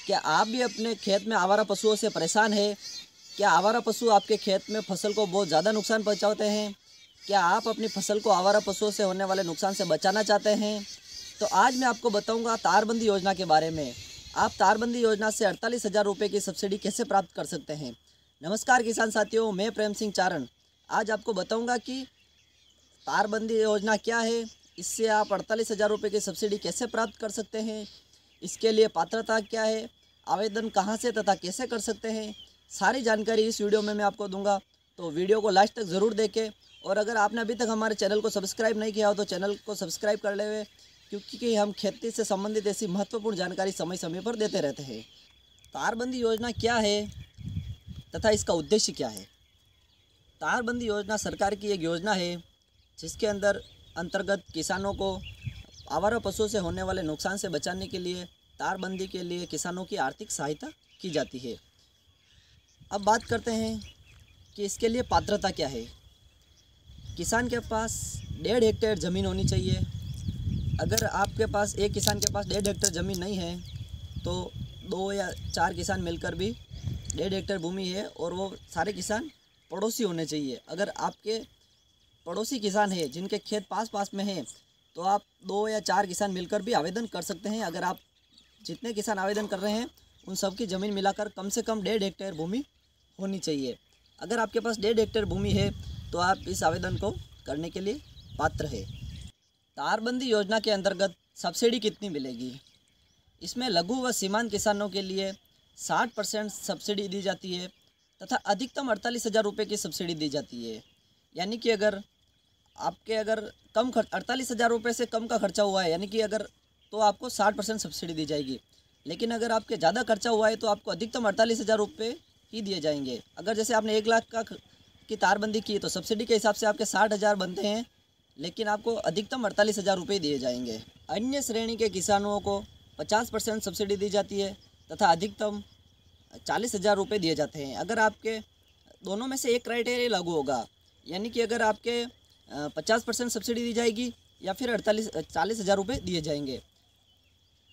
क्या आप भी अपने खेत में आवारा पशुओं से परेशान हैं? क्या आवारा पशु आपके खेत में फसल को बहुत ज़्यादा नुकसान पहुंचाते हैं? क्या आप अपनी फसल को आवारा पशुओं से होने वाले नुकसान से बचाना चाहते हैं? तो आज मैं आपको बताऊंगा तारबंदी योजना के बारे में। आप तारबंदी योजना से 48,000 रुपये की सब्सिडी कैसे प्राप्त कर सकते हैं। नमस्कार किसान साथियों, मैं प्रेम सिंह चारण आज आपको बताऊँगा कि तारबंदी योजना क्या है, इससे आप 48,000 रुपये की सब्सिडी कैसे प्राप्त कर सकते हैं, इसके लिए पात्रता क्या है, आवेदन कहां से तथा कैसे कर सकते हैं, सारी जानकारी इस वीडियो में मैं आपको दूंगा। तो वीडियो को लास्ट तक ज़रूर देखें और अगर आपने अभी तक हमारे चैनल को सब्सक्राइब नहीं किया हो तो चैनल को सब्सक्राइब कर लेवे, क्योंकि हम खेती से संबंधित ऐसी महत्वपूर्ण जानकारी समय समय पर देते रहते हैं। तारबंदी योजना क्या है तथा इसका उद्देश्य क्या है। तारबंदी योजना सरकार की एक योजना है जिसके अंतर्गत किसानों को आवारा पशुओं से होने वाले नुकसान से बचाने के लिए तारबंदी के लिए किसानों की आर्थिक सहायता की जाती है। अब बात करते हैं कि इसके लिए पात्रता क्या है। किसान के पास 1.5 हेक्टेयर ज़मीन होनी चाहिए। अगर आपके पास एक किसान के पास 1.5 हेक्टेयर ज़मीन नहीं है तो 2 या 4 किसान मिलकर भी 1.5 हेक्टेयर भूमि है और वो सारे किसान पड़ोसी होने चाहिए। अगर आपके पड़ोसी किसान हैं जिनके खेत पास पास में हैं तो आप 2 या 4 किसान मिलकर भी आवेदन कर सकते हैं। अगर आप जितने किसान आवेदन कर रहे हैं उन सब की ज़मीन मिलाकर कम से कम 1.5 हेक्टेयर भूमि होनी चाहिए। अगर आपके पास 1.5 हेक्टेयर भूमि है तो आप इस आवेदन को करने के लिए पात्र है। तारबंदी योजना के अंतर्गत सब्सिडी कितनी मिलेगी। इसमें लघु व सीमांत किसानों के लिए 60% सब्सिडी दी जाती है तथा अधिकतम 48,000 रुपये की सब्सिडी दी जाती है। यानी कि अगर कम 48,000 रुपये से कम का खर्चा हुआ है, यानी कि अगर तो आपको 60% सब्सिडी दी जाएगी। लेकिन अगर आपके ज़्यादा खर्चा हुआ है तो आपको अधिकतम 48,000 रुपये ही दिए जाएंगे। अगर जैसे आपने 1 लाख की तारबंदी की तो सब्सिडी के हिसाब से आपके 60,000 बनते हैं, लेकिन आपको अधिकतम 48,000 रुपये दिए जाएंगे। अन्य श्रेणी के किसानों को 50% सब्सिडी दी जाती है तथा अधिकतम 40,000 रुपये दिए जाते हैं। अगर आपके दोनों में से एक क्राइटेरिया लागू होगा, यानी कि अगर आपके 50% सब्सिडी दी जाएगी या फिर 40,000 रुपये दिए जाएंगे।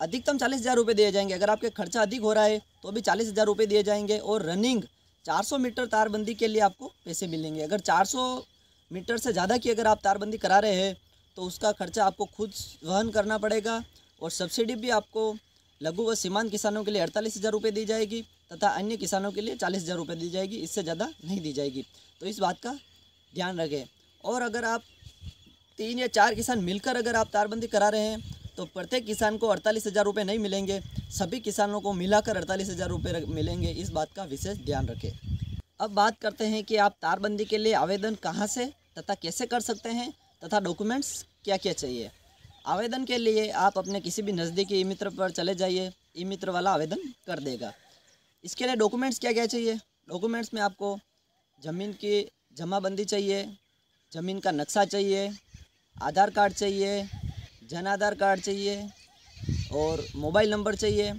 अधिकतम 40,000 रुपये दिए जाएंगे। अगर आपके खर्चा अधिक हो रहा है तो भी 40,000 रुपये दिए जाएंगे। और रनिंग 400 मीटर तारबंदी के लिए आपको पैसे मिलेंगे। अगर 400 मीटर से ज़्यादा की अगर आप तारबंदी करा रहे हैं तो उसका खर्चा आपको खुद वहन करना पड़ेगा। और सब्सिडी भी आपको लघु व सीमांत किसानों के लिए 48,000 रुपये दी जाएगी तथा अन्य किसानों के लिए 40,000 रुपये दी जाएगी, इससे ज़्यादा नहीं दी जाएगी। तो इस बात का ध्यान रखें। और अगर आप 3 या 4 किसान मिलकर अगर आप तारबंदी करा रहे हैं तो प्रत्येक किसान को 48,000 रुपये नहीं मिलेंगे, सभी किसानों को मिलाकर 48,000 रुपये मिलेंगे। इस बात का विशेष ध्यान रखें। अब बात करते हैं कि आप तारबंदी के लिए आवेदन कहां से तथा कैसे कर सकते हैं तथा डॉक्यूमेंट्स क्या क्या चाहिए। आवेदन के लिए आप अपने किसी भी नज़दीकी ई मित्र पर चले जाइए, ई मित्र वाला आवेदन कर देगा। इसके लिए डॉक्यूमेंट्स क्या क्या चाहिए। डॉक्यूमेंट्स में आपको ज़मीन की जमाबंदी चाहिए, ज़मीन का नक्शा चाहिए, आधार कार्ड चाहिए, जन आधार कार्ड चाहिए और मोबाइल नंबर चाहिए।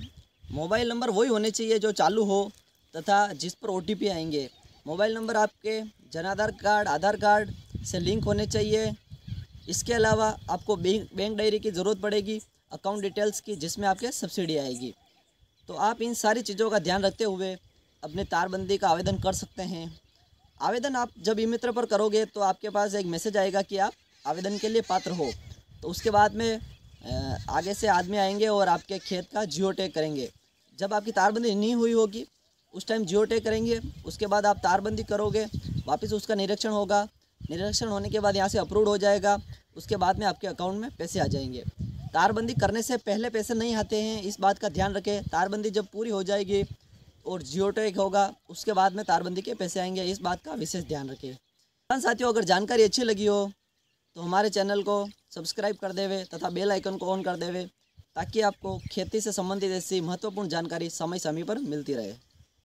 मोबाइल नंबर वही होने चाहिए जो चालू हो तथा जिस पर OTP आएंगे। मोबाइल नंबर आपके जन आधार कार्ड, आधार कार्ड से लिंक होने चाहिए। इसके अलावा आपको बैंक डायरी की ज़रूरत पड़ेगी, अकाउंट डिटेल्स की, जिसमें आपके सब्सिडी आएगी। तो आप इन सारी चीज़ों का ध्यान रखते हुए अपने तारबंदी का आवेदन कर सकते हैं। आवेदन आप जब ई मित्र पर करोगे तो आपके पास एक मैसेज आएगा कि आप आवेदन के लिए पात्र हो। तो उसके बाद में आगे से आदमी आएंगे और आपके खेत का जियो टैग करेंगे। जब आपकी तारबंदी नहीं हुई होगी उस टाइम जियो टैग करेंगे। उसके बाद आप तारबंदी करोगे, वापस उसका निरीक्षण होगा। निरीक्षण होने के बाद यहाँ से अप्रूव हो जाएगा। उसके बाद में आपके अकाउंट में पैसे आ जाएंगे। तारबंदी करने से पहले पैसे नहीं आते हैं, इस बात का ध्यान रखें। तारबंदी जब पूरी हो जाएगी और जियो टैग होगा उसके बाद में तारबंदी के पैसे आएंगे, इस बात का विशेष ध्यान रखें। साथियों, अगर जानकारी अच्छी लगी हो तो हमारे चैनल को सब्सक्राइब कर देवे तथा बेल आइकन को ऑन कर देवे, ताकि आपको खेती से संबंधित ऐसी महत्वपूर्ण जानकारी समय समय पर मिलती रहे।